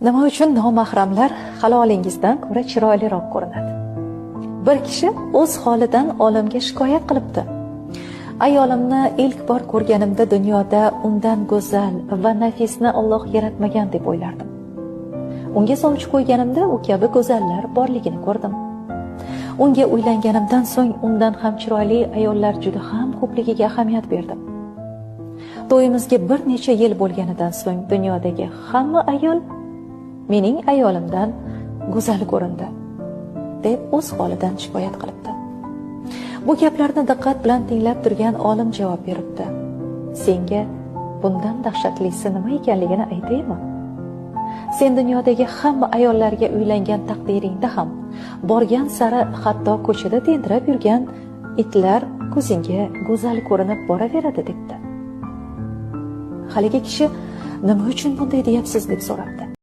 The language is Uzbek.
Nima uchun nomahramlar halolingizdan ko'ra chiroyliroq ko'rinadi? Bir kishi o'z holidan olimga shikoyat qilibdi. Ayolimni ilk bor ko'rganimda dunyoda undan go'zal va nafisni Alloh yaratmagan deb o'ylardim. Unga sovchi qo'yganimda u kabi go'zallar borligini ko'rdim. Unga uylanganimdan so'ng undan ham chiroyli ayollar juda ham ko'pligiga ahamiyat berdim. To'yimizga bir necha yil bo'lganidan so'ng dunyodagi hamma ayol mening ayolimdan go'zal ko'rindi, deb o'z holidan shikoyat qilibdi. Bu gaplarni diqqat bilan tinglab turgan olim javob beribdi. Senga bundan dahshatlisi nima ekanligini aytaymi? Sen dunyodagi hamma ayollarga uylangan taqdiringda ham borgan sari hatto ko'chada tentirab yurgan itlar ko'zingga go'zal ko'rinib boraveradi, debdi. Haligi kishi nima uchun bunday deyapsiz deb so'rabdi.